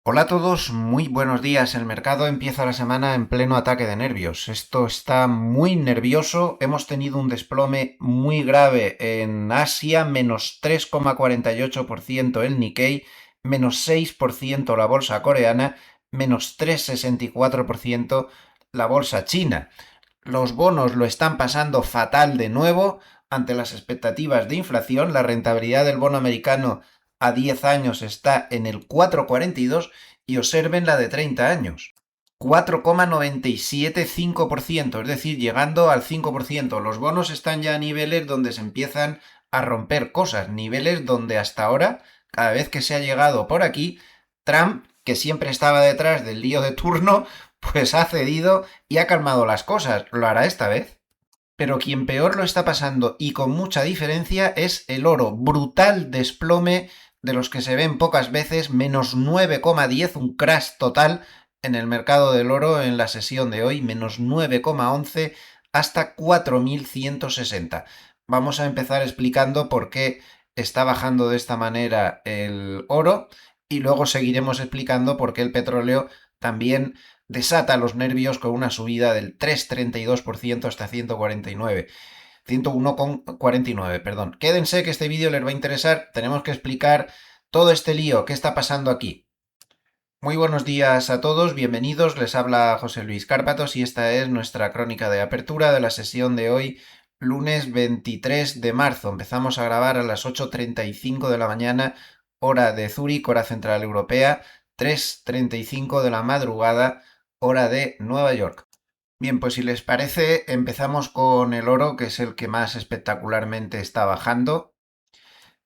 Hola a todos, muy buenos días. El mercado empieza la semana en pleno ataque de nervios. Esto está muy nervioso. Hemos tenido un desplome muy grave en Asia, menos 3,48% el Nikkei, menos 6% la bolsa coreana, menos 3,64% la bolsa china. Los bonos lo están pasando fatal de nuevo ante las expectativas de inflación. La rentabilidad del bono americano a 10 años está en el 4,42 y observen la de 30 años. 4,975%, es decir, llegando al 5%. Los bonos están ya a niveles donde se empiezan a romper cosas, niveles donde hasta ahora, cada vez que se ha llegado por aquí, Trump, que siempre estaba detrás del lío de turno, pues ha cedido y ha calmado las cosas. ¿Lo hará esta vez? Pero quien peor lo está pasando y con mucha diferencia es el oro. Brutal desplome de los que se ven pocas veces, menos 9,10, un crash total en el mercado del oro en la sesión de hoy, menos 9,11 hasta 4.160. Vamos a empezar explicando por qué está bajando de esta manera el oro y luego seguiremos explicando por qué el petróleo también desata los nervios con una subida del 3,32% hasta 149. 101,49, perdón. Quédense que este vídeo les va a interesar. Tenemos que explicar todo este lío. ¿Qué está pasando aquí? Muy buenos días a todos, bienvenidos. Les habla José Luis Cárpatos y esta es nuestra crónica de apertura de la sesión de hoy, lunes 23 de marzo. Empezamos a grabar a las 8:35 de la mañana, hora de Zúrich, hora central europea, 3:35 de la madrugada, hora de Nueva York. Bien, pues si les parece, empezamos con el oro, que es el que más espectacularmente está bajando.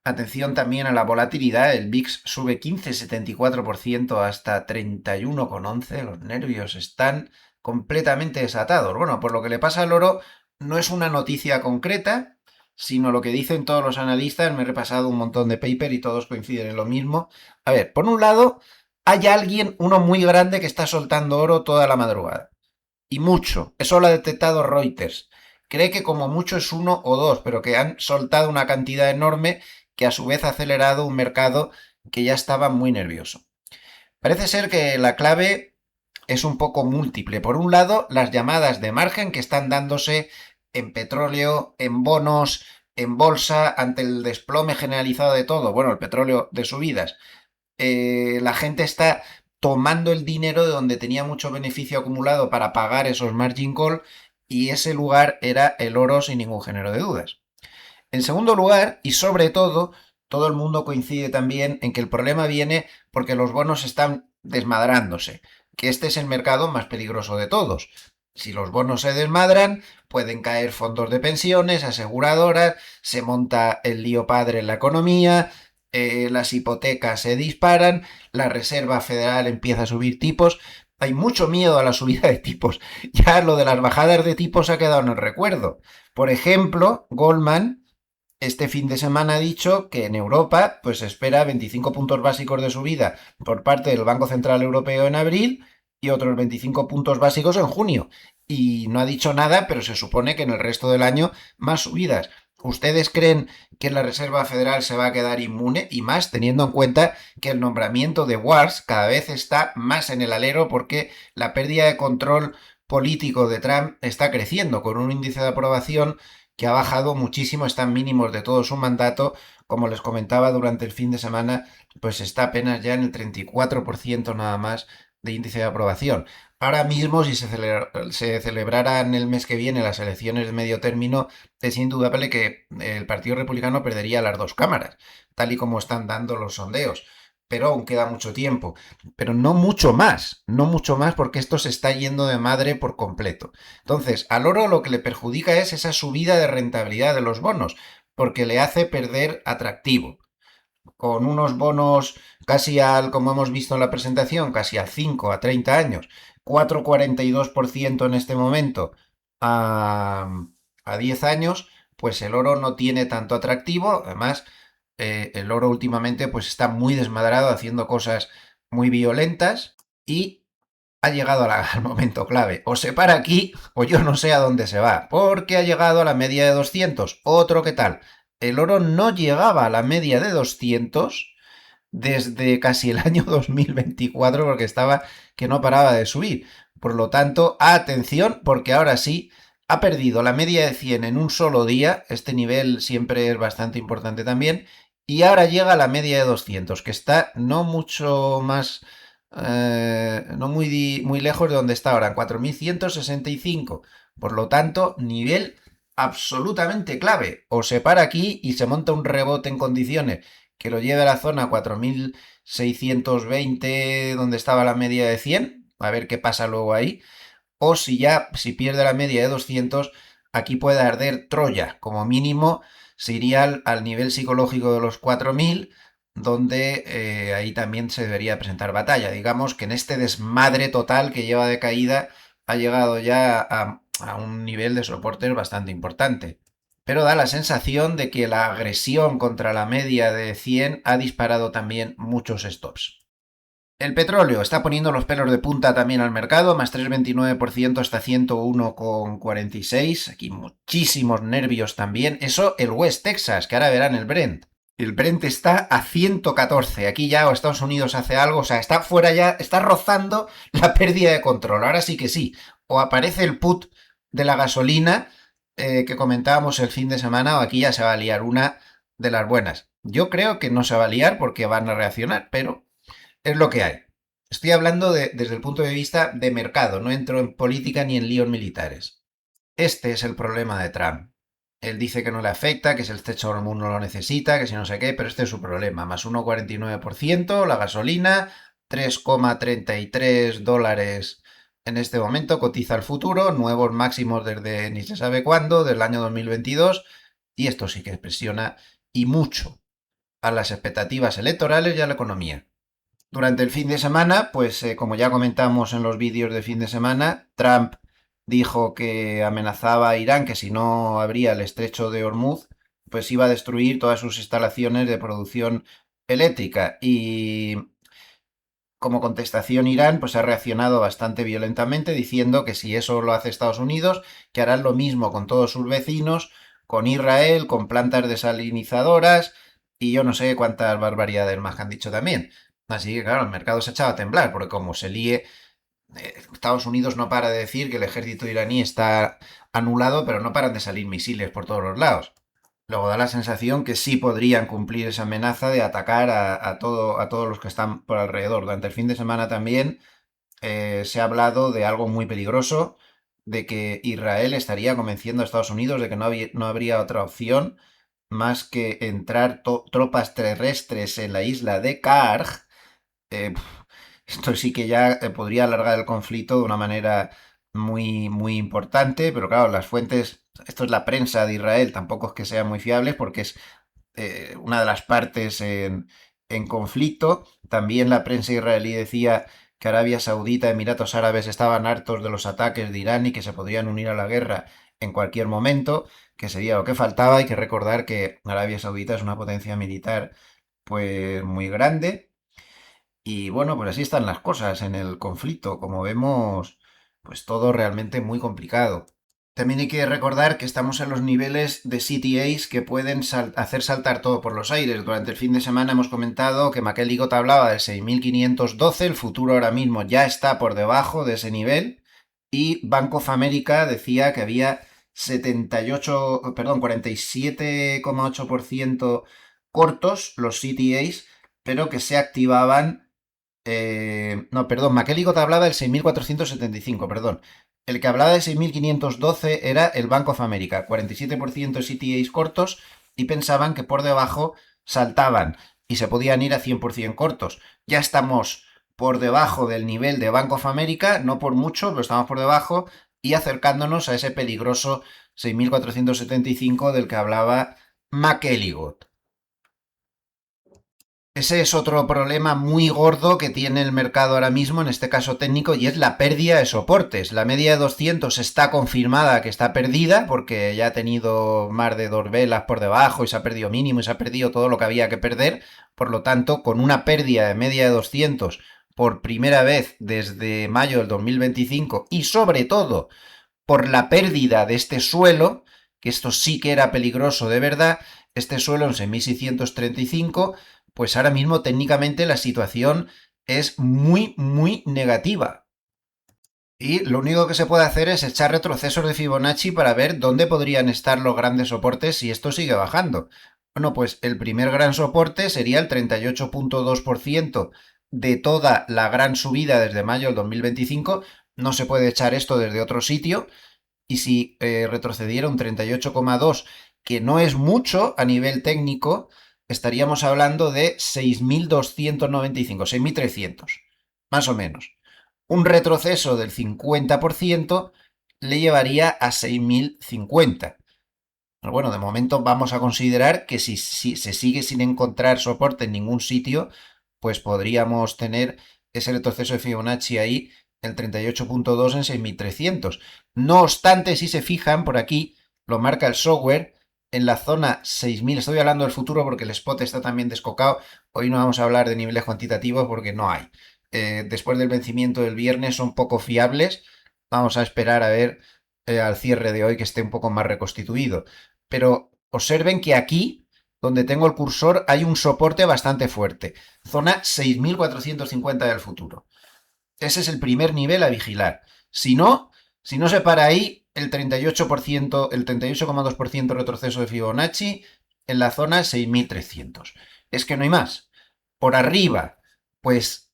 Atención también a la volatilidad, el VIX sube 15,74% hasta 31,11. Los nervios están completamente desatados. Bueno, por lo que le pasa al oro no es una noticia concreta, sino lo que dicen todos los analistas. Me he repasado un montón de paper y todos coinciden en lo mismo. A ver, por un lado, hay alguien, uno muy grande, que está soltando oro toda la madrugada. Y mucho. Eso lo ha detectado Reuters. Cree que como mucho es uno o dos, pero que han soltado una cantidad enorme que a su vez ha acelerado un mercado que ya estaba muy nervioso. Parece ser que la clave es un poco múltiple. Por un lado, las llamadas de margen que están dándose en petróleo, en bonos, en bolsa, ante el desplome generalizado de todo. Bueno, el petróleo de subidas. La gente está tomando el dinero de donde tenía mucho beneficio acumulado para pagar esos margin call y ese lugar era el oro sin ningún género de dudas. En segundo lugar, y sobre todo el mundo coincide también en que el problema viene porque los bonos están desmadrándose, que este es el mercado más peligroso de todos. Si los bonos se desmadran, pueden caer fondos de pensiones, aseguradoras, se monta el lío padre en la economía, las hipotecas se disparan, la Reserva Federal empieza a subir tipos. Hay mucho miedo a la subida de tipos. Ya lo de las bajadas de tipos ha quedado en el recuerdo. Por ejemplo, Goldman este fin de semana ha dicho que en Europa pues se espera 25 puntos básicos de subida por parte del Banco Central Europeo en abril y otros 25 puntos básicos en junio. Y no ha dicho nada, pero se supone que en el resto del año más subidas. ¿Ustedes creen que la Reserva Federal se va a quedar inmune? Y más teniendo en cuenta que el nombramiento de Wars cada vez está más en el alero porque la pérdida de control político de Trump está creciendo con un índice de aprobación que ha bajado muchísimo, están mínimos de todo su mandato. Como les comentaba durante el fin de semana, pues está apenas ya en el 34% nada más de índice de aprobación. Ahora mismo, si se celebraran el mes que viene las elecciones de medio término, es indudable que el Partido Republicano perdería las dos cámaras, tal y como están dando los sondeos. Pero aún queda mucho tiempo. Pero no mucho más, no mucho más porque esto se está yendo de madre por completo. Entonces, al oro lo que le perjudica es esa subida de rentabilidad de los bonos, porque le hace perder atractivo. Con unos bonos casi al, como hemos visto en la presentación, casi a 5 a 30 años, 4,42% en este momento a 10 años, pues el oro no tiene tanto atractivo. Además, el oro últimamente pues está muy desmadrado haciendo cosas muy violentas y ha llegado al momento clave. O se para aquí o yo no sé a dónde se va, porque ha llegado a la media de 200. Otro que tal. El oro no llegaba a la media de 200 desde casi el año 2024 porque estaba que no paraba de subir. Por lo tanto, atención, porque ahora sí ha perdido la media de 100 en un solo día. Este nivel siempre es bastante importante también. Y ahora llega a la media de 200, que está no mucho más, no muy lejos de donde está ahora, en 4165. Por lo tanto, nivel absolutamente clave. O se para aquí y se monta un rebote en condiciones que lo lleve a la zona 4620, donde estaba la media de 100, a ver qué pasa luego ahí. O si pierde la media de 200, aquí puede arder Troya. Como mínimo, se iría al nivel psicológico de los 4000, donde ahí también se debería presentar batalla. Digamos que en este desmadre total que lleva de caída, ha llegado ya a un nivel de soporte bastante importante. Pero da la sensación de que la agresión contra la media de 100 ha disparado también muchos stops. El petróleo está poniendo los pelos de punta también al mercado, más 3,29% hasta 101,46. Aquí muchísimos nervios también. Eso el West Texas, que ahora verán el Brent. El Brent está a 114. Aquí ya Estados Unidos hace algo, o sea, está fuera ya, está rozando la pérdida de control. Ahora sí que sí. O aparece el put de la gasolina que comentábamos el fin de semana, o aquí ya se va a liar una de las buenas. Yo creo que no se va a liar porque van a reaccionar, pero es lo que hay. Estoy hablando desde el punto de vista de mercado, no entro en política ni en líos militares. Este es el problema de Trump. Él dice que no le afecta, que si el techo de Hormuz no lo necesita, que si no sé qué, pero este es su problema. Más 1,49%, la gasolina, 3,33 dólares en este momento, cotiza el futuro, nuevos máximos desde ni se sabe cuándo, del año 2022, y esto sí que presiona y mucho a las expectativas electorales y a la economía. Durante el fin de semana, pues como ya comentamos en los vídeos de fin de semana, Trump dijo que amenazaba a Irán que si no abría el estrecho de Hormuz, pues iba a destruir todas sus instalaciones de producción eléctrica. Y como contestación, Irán pues ha reaccionado bastante violentamente diciendo que si eso lo hace Estados Unidos, que harán lo mismo con todos sus vecinos, con Israel, con plantas desalinizadoras y yo no sé cuántas barbaridades más que han dicho también. Así que claro, el mercado se echaba a temblar, porque como se líe, Estados Unidos no para de decir que el ejército iraní está anulado, pero no paran de salir misiles por todos los lados. Luego da la sensación que sí podrían cumplir esa amenaza de atacar a todos los que están por alrededor. Durante el fin de semana también se ha hablado de algo muy peligroso, de que Israel estaría convenciendo a Estados Unidos de que no habría otra opción más que entrar tropas terrestres en la isla de Karg. eh, Esto sí que ya podría alargar el conflicto de una manera muy importante, pero claro, las fuentes, esto es la prensa de Israel, tampoco es que sean muy fiables porque es una de las partes en conflicto. También la prensa israelí decía que Arabia Saudita, Emiratos Árabes estaban hartos de los ataques de Irán y que se podrían unir a la guerra en cualquier momento, que sería lo que faltaba. Hay que recordar que Arabia Saudita es una potencia militar pues muy grande y bueno, pues así están las cosas en el conflicto. Como vemos, pues todo realmente muy complicado. También hay que recordar que estamos en los niveles de CTAs que pueden hacer saltar todo por los aires. Durante el fin de semana hemos comentado que McElligott hablaba de 6512, el futuro ahora mismo ya está por debajo de ese nivel. Y Bank of America decía que había 47,8% cortos los CTAs, pero que se activaban no, perdón, McElligott hablaba del 6475, perdón. El que hablaba de 6512 era el Bank of America, 47% de CTAs cortos y pensaban que por debajo saltaban y se podían ir a 100% cortos. Ya estamos por debajo del nivel de Bank of America, no por mucho, pero estamos por debajo y acercándonos a ese peligroso 6475 del que hablaba McElligott. Ese es otro problema muy gordo que tiene el mercado ahora mismo, en este caso técnico, y es la pérdida de soportes. La media de 200 está confirmada que está perdida porque ya ha tenido más de 2 velas por debajo y se ha perdido mínimo y se ha perdido todo lo que había que perder. Por lo tanto, con una pérdida de media de 200 por primera vez desde mayo del 2025 y sobre todo por la pérdida de este suelo, que esto sí que era peligroso de verdad, este suelo en 6635, pues ahora mismo técnicamente la situación es muy, muy negativa. Y lo único que se puede hacer es echar retrocesos de Fibonacci para ver dónde podrían estar los grandes soportes si esto sigue bajando. Bueno, pues el primer gran soporte sería el 38,2% de toda la gran subida desde mayo del 2025. No se puede echar esto desde otro sitio. Y si retrocediera un 38,2%, que no es mucho a nivel técnico, estaríamos hablando de 6.295, 6.300, más o menos. Un retroceso del 50% le llevaría a 6.050. Pero bueno, de momento vamos a considerar que si se sigue sin encontrar soporte en ningún sitio, pues podríamos tener ese retroceso de Fibonacci ahí, el 38,2 en 6.300. No obstante, si se fijan por aquí, lo marca el software, en la zona 6.000, estoy hablando del futuro porque el spot está también descocado, hoy no vamos a hablar de niveles cuantitativos porque no hay. Después del vencimiento del viernes son poco fiables, vamos a esperar a ver al cierre de hoy que esté un poco más reconstituido. Pero observen que aquí, donde tengo el cursor, hay un soporte bastante fuerte. Zona 6.450 del futuro. Ese es el primer nivel a vigilar. Si no se para ahí, el 38%, el 38,2% retroceso de Fibonacci en la zona 6.300. Es que no hay más. Por arriba, pues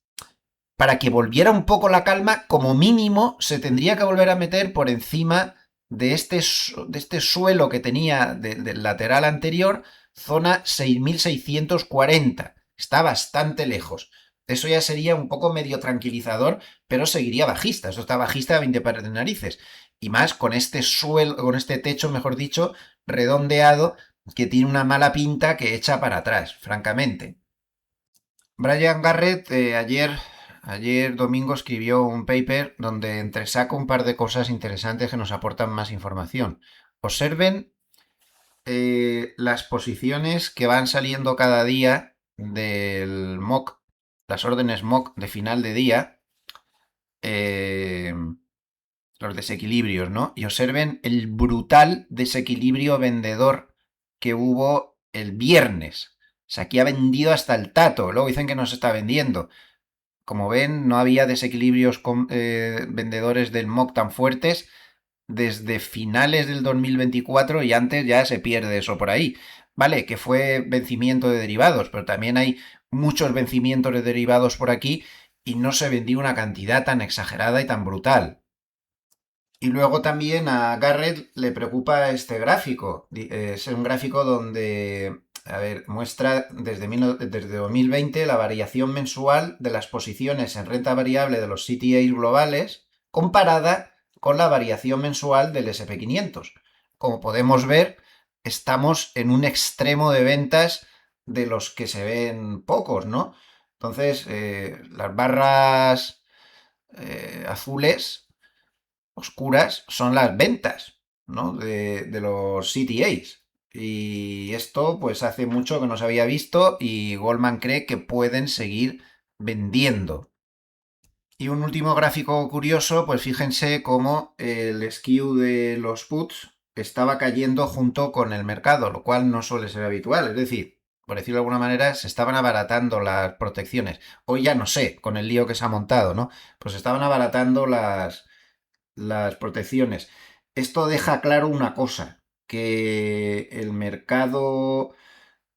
para que volviera un poco la calma, como mínimo se tendría que volver a meter por encima de este suelo que tenía del lateral anterior, zona 6.640. Está bastante lejos. Eso ya sería un poco medio tranquilizador, pero seguiría bajista. Eso está bajista a 20 pares de narices. Y más con este suelo, con este techo, mejor dicho, redondeado, que tiene una mala pinta que echa para atrás, francamente. Brian Garrett ayer domingo escribió un paper donde entresaca un par de cosas interesantes que nos aportan más información. Observen las posiciones que van saliendo cada día del MOC, las órdenes MOC de final de día, los desequilibrios, ¿no? Y observen el brutal desequilibrio vendedor que hubo el viernes. O sea, aquí ha vendido hasta el tato. Luego dicen que no se está vendiendo. Como ven, no había desequilibrios vendedores del MOC tan fuertes desde finales del 2024 y antes ya se pierde eso por ahí. Vale, que fue vencimiento de derivados, pero también hay muchos vencimientos de derivados por aquí y no se vendió una cantidad tan exagerada y tan brutal. Y luego también a Garrett le preocupa este gráfico. Es un gráfico donde, a ver, muestra desde 2020 la variación mensual de las posiciones en renta variable de los CTAs globales comparada con la variación mensual del SP500. Como podemos ver, estamos en un extremo de ventas de los que se ven pocos, ¿no? Entonces, las barras azules oscuras son las ventas, ¿no? de los CTAs. Y esto pues hace mucho que no se había visto y Goldman cree que pueden seguir vendiendo. Y un último gráfico curioso, pues fíjense cómo el skew de los puts estaba cayendo junto con el mercado, lo cual no suele ser habitual. Es decir, por decirlo de alguna manera, se estaban abaratando las protecciones. Hoy ya no sé, con el lío que se ha montado, ¿no? Pues se estaban abaratando las protecciones. Esto deja claro una cosa, que el mercado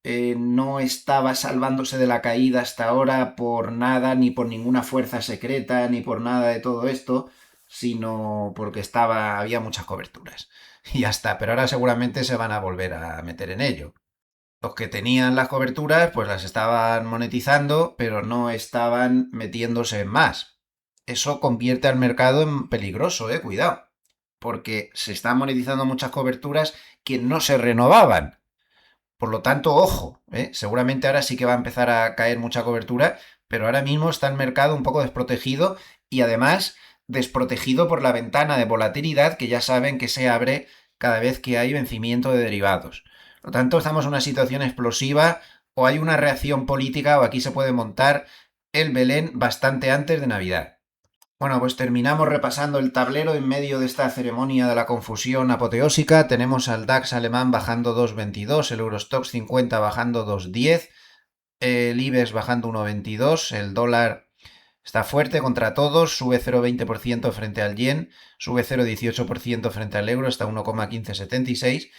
no estaba salvándose de la caída hasta ahora por nada, ni por ninguna fuerza secreta, ni por nada de todo esto, sino porque había muchas coberturas. Y ya está, pero ahora seguramente se van a volver a meter en ello. Los que tenían las coberturas, pues las estaban monetizando, pero no estaban metiéndose en más. Eso convierte al mercado en peligroso, cuidado. Porque se están monetizando muchas coberturas que no se renovaban. Por lo tanto, ojo, seguramente ahora sí que va a empezar a caer mucha cobertura, pero ahora mismo está el mercado un poco desprotegido y además desprotegido por la ventana de volatilidad que ya saben que se abre cada vez que hay vencimiento de derivados. Por lo tanto, estamos en una situación explosiva o hay una reacción política o aquí se puede montar el Belén bastante antes de Navidad. Bueno, pues terminamos repasando el tablero en medio de esta ceremonia de la confusión apoteósica. Tenemos al DAX alemán bajando 2,22, el Eurostoxx 50 bajando 2,10, el IBEX bajando 1,22, el dólar está fuerte contra todos, sube 0,20% frente al yen, sube 0,18% frente al euro, está 1,1576.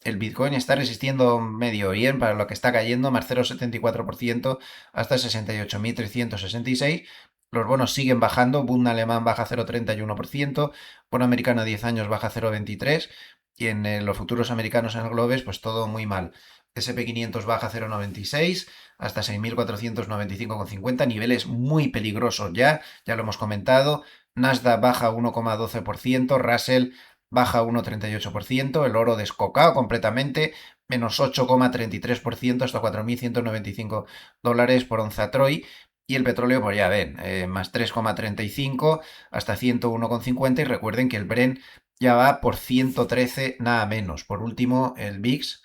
El Bitcoin está resistiendo medio bien para lo que está cayendo, más 0,74% hasta 68.366. Los bonos siguen bajando, Bund alemán baja 0,31%, bono americano a 10 años baja 0,23% y en los futuros americanos en el Globes pues todo muy mal. SP500 baja 0,96 hasta 6.495,50, niveles muy peligrosos ya lo hemos comentado. Nasdaq baja 1,12%, Russell baja 1,38%, el oro descocado completamente, menos 8,33% hasta $4.195 por onza Troy. Y el petróleo, pues ya ven, más 3,35 hasta 101,50. Y recuerden que el Brent ya va por 113, nada menos. Por último, el VIX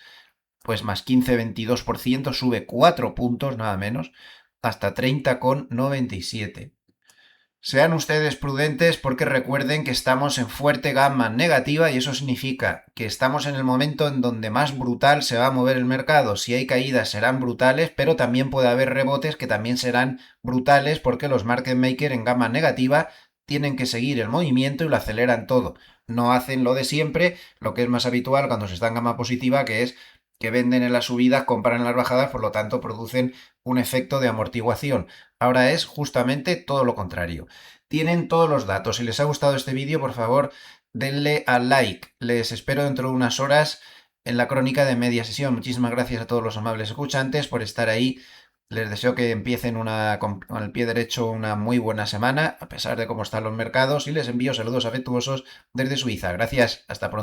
pues más 15,22%, sube 4 puntos nada menos, hasta 30,97. Sean ustedes prudentes porque recuerden que estamos en fuerte gamma negativa y eso significa que estamos en el momento en donde más brutal se va a mover el mercado. Si hay caídas serán brutales, pero también puede haber rebotes que también serán brutales porque los market makers en gamma negativa tienen que seguir el movimiento y lo aceleran todo. No hacen lo de siempre, lo que es más habitual cuando se está en gama positiva, que es que venden en las subidas, compran en las bajadas, por lo tanto producen un efecto de amortiguación. Ahora es justamente todo lo contrario. Tienen todos los datos. Si les ha gustado este vídeo, por favor, denle a like. Les espero dentro de unas horas en la crónica de media sesión. Muchísimas gracias a todos los amables escuchantes por estar ahí. Les deseo que empiecen con el pie derecho una muy buena semana, a pesar de cómo están los mercados, y les envío saludos afectuosos desde Suiza. Gracias, hasta pronto.